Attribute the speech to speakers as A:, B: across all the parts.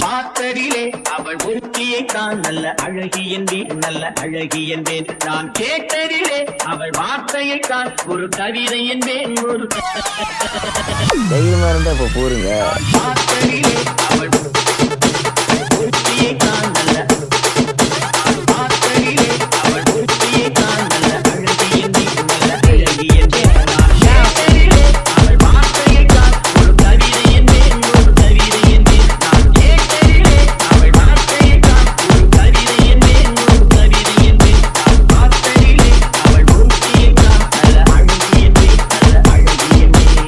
A: பார்த்ததிலே அவள் ஒருத்தியை தான் நல்ல அழகி என்பேன், நல்ல அழகி என்பேன். நான் கேட்டதிலே அவள் வார்த்தையை தான் ஒரு கவிதை என்பேன், ஒரு
B: தைரியமா இருந்தா இப்ப போருங்க.
A: பார்த்ததிலே அவள் ஒருத்தியை தான் நல்ல பார்த்ததிலே அவள் ஒருத்தியை தான் நல்ல அழகி என்பேன், நல்ல அழகி என்பேன். நான் கேட்டதிலே அவள் வார்த்தையை தான் ஒரு கவிதை என்பேன், ஒரு கவிதை என்பேன். நான் கேட்டதிலே அவள் வார்த்தையை தான் ஒரு கவிதை என்பேன், ஒரு கவிதை என்பேன். நான் பார்த்ததிலே அவள் ஒருத்தியை தான் நல்ல அழகி என்பேன், நல்ல அழகி என்பேன்.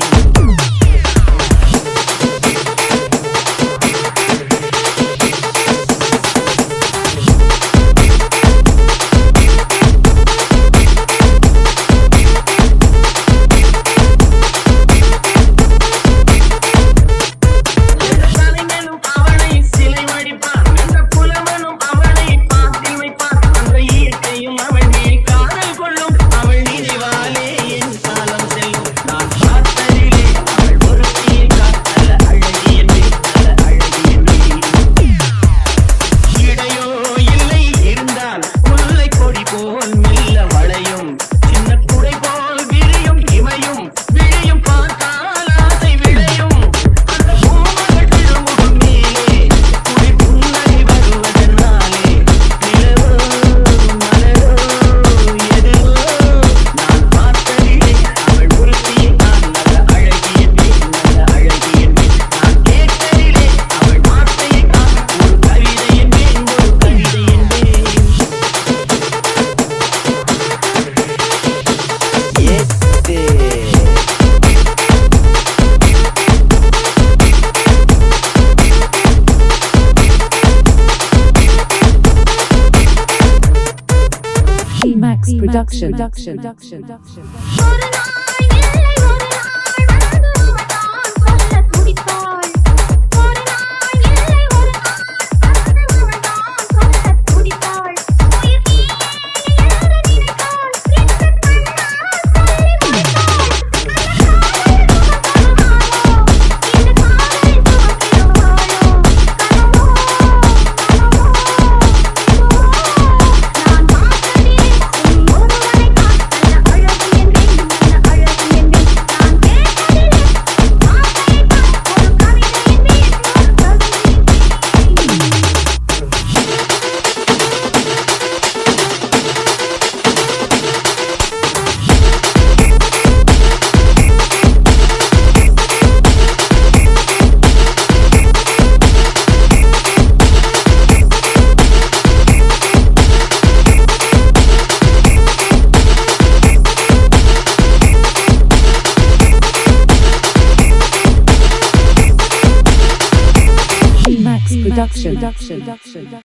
A: கலைஞனும் அவனை சிலை வடிப்பான், அந்த புலவனும் அவனை பாத்தில் வைப்பான். அந்த இயற்கையும் அவள் மேல் காதல் கொள்ளும், அவள் நினைவாலே என் காலம் செல்லும். நான் பார்த்ததிலே அவள் ஒருத்தியை தான் நல்ல அழகி என்பேன், நல்ல அழகி என்பேன். இடையோ இல்லை இருந்தால் முல்லை கொடி போல் மெல்ல வளையும், சின்ன குடை போல் விரியும் இமையும், விழியும் பார்த்தால் ஆசை விளையும். அந்த பூமகள் திருமுகம் மேலே குடி புன்னகை வருவதனாலே நிலவோ மலரோ எதுவோ நான் பார்த்ததிலே அவள் ஒருத்தியை தான் நல்ல அழகி என்பேன், நல்ல அழகி என்பேன். நான் கேட்டதிலே அவள் வார்த்தையை தான் ஒரு கவிதை என்பேன், ஒரு கவிதை என்பேன்.
C: Max Production.
D: ஒரு நாள் இல்லை ஒரு நாள் மறந்து அவள் தான் சொல்ல துடித்தாள். ஒரு நாள் இல்லை ஒரு நாள் மறந்து அவள் தான் சொல்ல துடித்தாள். உயிர் நீயே என்று நினைத்தாள், எந்த கண்ணால் சொல்லி முடித்தாள். அந்த காதல் சுமத்திடுவாளோ, இந்த காதல் சுமத்திடுவாளோ, கனவோ நான் பார்த்ததிலே உன் ஒருவனை தான் நல்ல அழகி என்பேன், நல்ல அழகி என்பேன். நான் கேட்டதிலே வார்த்தையை தான் ஒரு கவிதை என்பேன், ஒரு கவிதை என்பேன்.
C: Max Production.